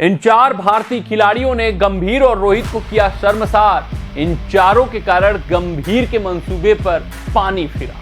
इन 4 भारतीय खिलाड़ियों ने गंभीर और रोहित को किया शर्मसार। इन चारों के कारण गंभीर के मंसूबे पर पानी फिरा।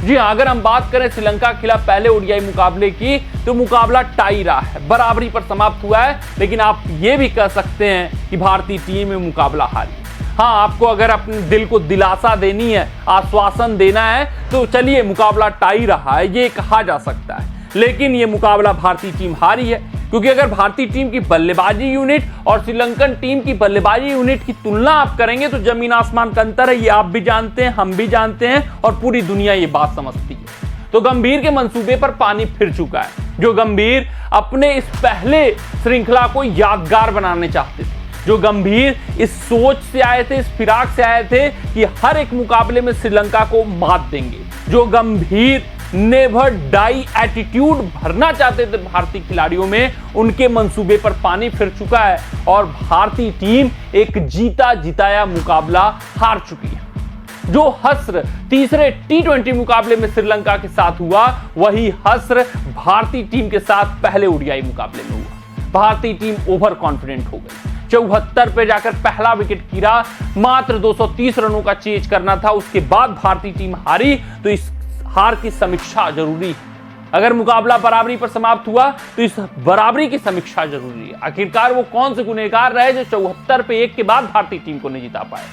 जी हां, अगर हम बात करें श्रीलंका के खिलाफ पहले ओडीआई मुकाबले की तो मुकाबला टाई रहा है, बराबरी पर समाप्त हुआ है। लेकिन आप ये भी कह सकते हैं कि भारतीय टीम में मुकाबला हारी। हाँ, आपको अगर अपने दिल को दिलासा देनी है, आश्वासन देना है, तो चलिए मुकाबला टाई रहा है, ये कहा जा सकता है। लेकिन ये मुकाबला भारतीय टीम हारी है, क्योंकि अगर भारतीय टीम की बल्लेबाजी यूनिट और श्रीलंकन टीम की बल्लेबाजी यूनिट की तुलना आप करेंगे तो जमीन आसमान का अंतर है। ये आप भी जानते हैं, हम भी जानते हैं और पूरी दुनिया ये बात समझती है। तो गंभीर के मंसूबे पर पानी फिर चुका है। जो गंभीर अपने इस पहले श्रृंखला को यादगार बनाने चाहते थे, जो गंभीर इस सोच से आए थे, इस फिराक से आए थे कि हर एक मुकाबले में श्रीलंका को मात देंगे, जो गंभीर नेवर डाई एटीट्यूड भरना चाहते थे भारतीय खिलाड़ियों में, उनके मंसूबे पर पानी फिर चुका है और भारतीय टीम एक जीता जिताया मुकाबला हार चुकी है। जो हस्र तीसरे टी20 मुकाबले में श्रीलंका के साथ हुआ, वही हस्र भारतीय टीम के साथ पहले ओडीआई मुकाबले में हुआ। भारतीय टीम ओवर कॉन्फिडेंट हो गई। 74 पे जाकर पहला विकेट गिरा, मात्र 230 रनों का चेज करना था। उसके बाद भारतीय टीम हारी, तो इस हार की समीक्षा जरूरी है। अगर मुकाबला बराबरी पर समाप्त हुआ तो इस बराबरी की समीक्षा जरूरी है। आखिरकार वो कौन से गुनहगार रहे जो 74 पे 1 के बाद भारतीय टीम को नहीं जिता पाए।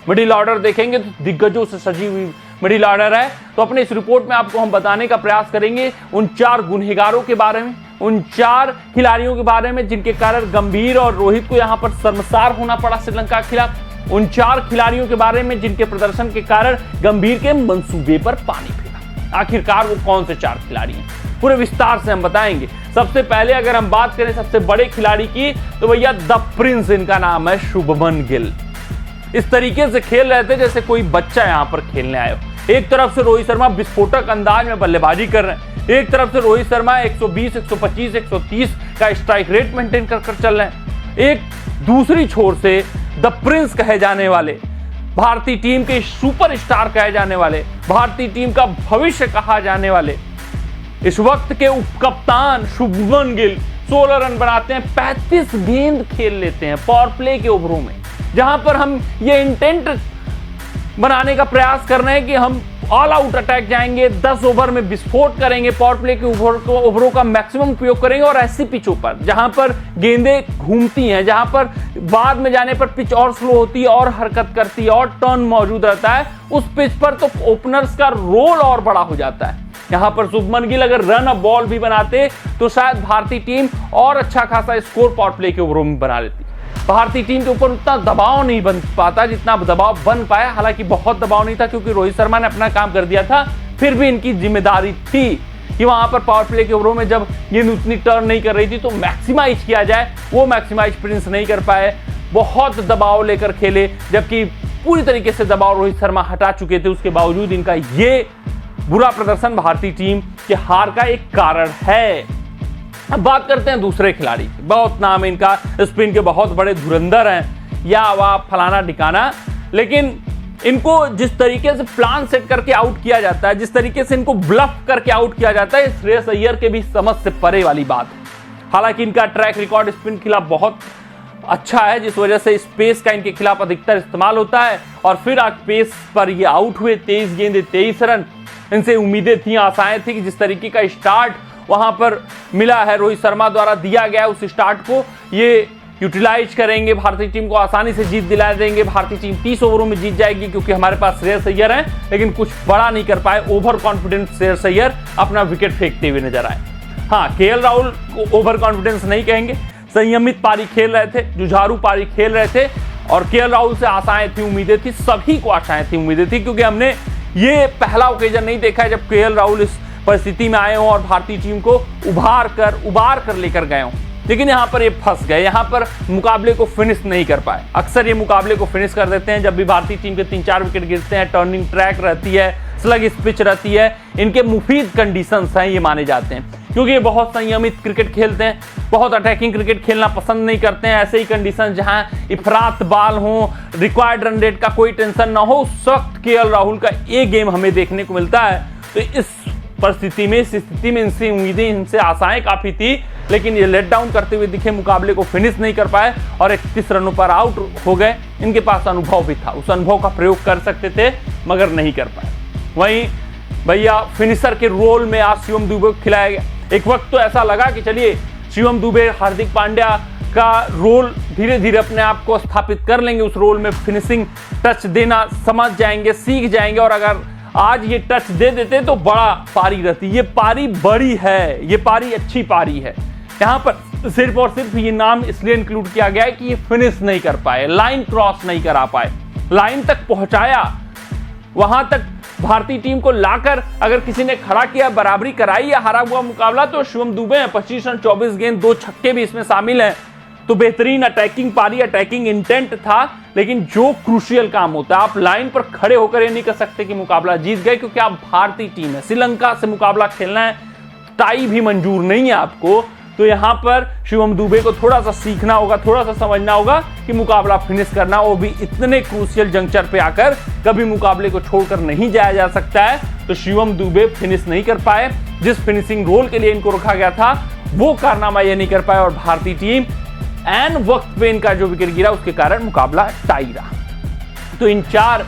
मिडिल ऑर्डर देखेंगे तो दिग्गजों से सजी हुई मिडिल ऑर्डर है। तो अपने इस रिपोर्ट में आपको हम बताने का प्रयास करेंगे उन 4 गुनहगारों के बारे में, उन 4 खिलाड़ियों के बारे में जिनके कारण गंभीर और रोहित को यहां पर शर्मसार होना पड़ा श्रीलंका के खिलाफ, उन 4 खिलाड़ियों के बारे में जिनके प्रदर्शन के कारण गंभीर के मंसूबे पर पानी फिरा। आखिरकार वो कौन से 4 खिलाड़ी हैं, पूरे विस्तार से हम बताएंगे। सबसे पहले अगर हम बात करें सबसे बड़े खिलाड़ी की, तो भैया द प्रिंस इनका नाम है, शुभमन गिल। इस तरीके से खेल रहे थे जैसे कोई बच्चा यहां पर खेलने आया हो। एक तरफ से रोहित शर्मा विस्फोटक अंदाज में बल्लेबाजी कर रहे हैं, एक तरफ से रोहित शर्मा 120, 125, 130 का स्ट्राइक रेट मेंटेन कर चल रहे हैं। एक दूसरी छोर से द प्रिंस कहे जाने वाले, भारतीय टीम के सुपरस्टार कहे जाने वाले, भारतीय टीम का भविष्य कहा जाने वाले, इस वक्त के उपकप्तान शुभमन गिल 16 रन बनाते हैं, 35 गेंद खेल लेते हैं पावर प्ले के ओवरों में, जहां पर हम ये इंटेंट बनाने का प्रयास कर रहे हैं कि हम ऑल आउट अटैक जाएंगे, 10 ओवर में विस्फोट करेंगे, पावर प्ले के ओवरों का मैक्सिमम उपयोग करेंगे। और ऐसी पिचों पर जहां पर गेंदें घूमती हैं, जहां पर बाद में जाने पर पिच और स्लो होती है और हरकत करती है और टर्न मौजूद रहता है, उस पिच पर तो ओपनर्स का रोल और बड़ा हो जाता है। यहां पर शुभमन गिल अगर रन ऑफ बॉल भी बनाते तो शायद भारतीय टीम और अच्छा खासा स्कोर पावर प्ले के ओवरों में बना लेती। भारतीय टीम के ऊपर उतना दबाव नहीं बन पाता जितना दबाव बन पाया। हालांकि बहुत दबाव नहीं था क्योंकि रोहित शर्मा ने अपना काम कर दिया था, फिर भी इनकी जिम्मेदारी थी कि वहां पर पावर प्ले के ओवरों में जब गेंद उतनी टर्न नहीं कर रही थी तो मैक्सिमाइज किया जाए। वो मैक्सिमाइज प्रिंस नहीं कर पाए, बहुत दबाव लेकर खेले, जबकि पूरी तरीके से दबाव रोहित शर्मा हटा चुके थे। उसके बावजूद इनका ये बुरा प्रदर्शन भारतीय टीम के हार का एक कारण है। अब बात करते हैं दूसरे खिलाड़ी की। बहुत नाम है इनका, स्पिन के बहुत बड़े धुरंधर हैं, या वाह फलाना ठिकाना, लेकिन इनको जिस तरीके से प्लान सेट करके आउट किया जाता है, जिस तरीके से इनको ब्लफ करके आउट किया जाता है, श्रेयस अय्यर के भी समझ से परे वाली बात है। हालांकि इनका ट्रैक रिकॉर्ड स्पिन के खिलाफ बहुत अच्छा है, जिस वजह से स्पेस का इनके खिलाफ अधिकतर इस्तेमाल होता है और फिर आज पेस पर ये आउट हुए। 23 गेंदे 23 रन। इनसे उम्मीदें थी, आशाएं थी कि जिस तरीके का स्टार्ट वहां पर मिला है, रोहित शर्मा द्वारा दिया गया उस स्टार्ट को ये यूटिलाइज करेंगे, भारतीय टीम को आसानी से जीत दिला देंगे, भारतीय टीम 30 ओवरों में जीत जाएगी क्योंकि हमारे पास श्रेयस अय्यर हैं। लेकिन कुछ बड़ा नहीं कर पाए। ओवर कॉन्फिडेंस श्रेयस अय्यर अपना विकेट फेंकते हुए नजर आए। हाँ, केएल राहुल को ओवर कॉन्फिडेंस नहीं कहेंगे, संयमित पारी खेल रहे थे, जुझारू पारी खेल रहे थे और केएल राहुल से आशाएं थी, उम्मीदें थी, सभी को आशाएं थी, उम्मीदें थी, क्योंकि हमने ये पहला ओकेजन नहीं देखा है जब केएल राहुल इस परिस्थिति में आए हों और भारतीय टीम को उबार कर लेकर गए हों। लेकिन यहाँ पर ये फंस गए, यहाँ पर मुकाबले को फिनिश नहीं कर पाए। अक्सर ये मुकाबले को फिनिश कर देते हैं जब भी भारतीय टीम के 3-4 विकेट गिरते हैं, टर्निंग ट्रैक रहती है, स्लगिश पिच रहती है, इनके मुफीद कंडीशंस हैं ये माने जाते हैं, क्योंकि ये बहुत संयमित क्रिकेट खेलते हैं, बहुत अटैकिंग क्रिकेट खेलना पसंद नहीं करते हैं। ऐसे ही कंडीशन जहां इफरात बाल हो, रिक्वायर्ड रन रेट का कोई टेंशन ना हो, उस वक्त केएल राहुल का एक गेम हमें देखने को मिलता है। तो इस परिस्थिति में, इस स्थिति में इनसे उम्मीदें, इनसे आशाएं काफी थी लेकिन ये लेट डाउन करते हुए दिखे, मुकाबले को फिनिश नहीं कर पाए और 31 रनों पर आउट हो गए। इनके पास अनुभव भी था, उस अनुभव का प्रयोग कर सकते थे मगर नहीं कर पाए। वहीं भैया फिनिशर के रोल में आज शिवम दुबे को खिलाया गया। एक वक्त तो ऐसा लगा कि चलिए शिवम दुबे हार्दिक पांड्या का रोल धीरे धीरे अपने आप को स्थापित कर लेंगे, उस रोल में फिनिशिंग टच देना समझ जाएंगे, सीख जाएंगे और अगर आज ये टच दे देते तो बड़ा पारी रहती। ये पारी बड़ी है, ये पारी अच्छी पारी है। यहाँ पर सिर्फ और सिर्फ ये नाम इसलिए इंक्लूड किया गया है कि ये फिनिश नहीं कर पाए, लाइन क्रॉस नहीं करा पाए, लाइन तक पहुंचाया, वहां तक भारतीय टीम को लाकर अगर किसी ने खड़ा किया, बराबरी कराई या हारा हुआ मुकाबला तो शिवम दुबे हैं। 25 रन 24 गेंद 2 छक्के भी इसमें शामिल हैं। तो बेहतरीन अटैकिंग पारी, अटैकिंग इंटेंट था। लेकिन जो क्रूशियल काम होता है, आप लाइन पर खड़े होकर ये नहीं कर सकते कि मुकाबला जीत गए, क्योंकि आप भारतीय टीम है, श्रीलंका से मुकाबला खेलना है, टाई भी मंजूर नहीं है आपको। तो यहां पर शिवम दुबे को थोड़ा सा सीखना होगा, थोड़ा सा समझना होगा कि मुकाबला फिनिश करना, वो भी इतने क्रूशियल जंक्चर पे आकर कभी मुकाबले को छोड़कर नहीं जाया जा सकता है। तो शिवम दुबे फिनिश नहीं कर पाए, जिस फिनिशिंग रोल के लिए इनको रखा गया था वो कारनामा ये नहीं कर पाए और भारतीय टीम एन वक्त पे इनका जो विकेट गिरा उसके कारण मुकाबला टाई रहा। तो इन 4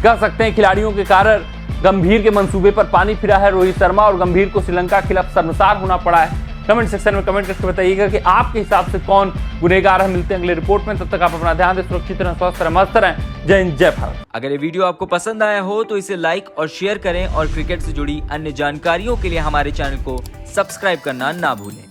कह सकते हैं खिलाड़ियों के कारण गंभीर के मंसूबे पर पानी फिरा है रोहित शर्मा और गंभीर को श्रीलंका के खिलाफ शर्मसार होना पड़ा है। कमेंट सेक्शन में कमेंट करके बताइएगा कि आपके हिसाब से कौन गुनहगार है। मिलते हैं अगले रिपोर्ट में, तब तक आप अपना ध्यान दें, सुरक्षित रहें, स्वस्थ रहें, मस्त रहें। जय हिंद, जय भारत। अगर ये वीडियो आपको पसंद आया हो तो इसे लाइक और शेयर करें और क्रिकेट से जुड़ी अन्य जानकारियों के लिए हमारे चैनल को सब्सक्राइब करना ना भूलें।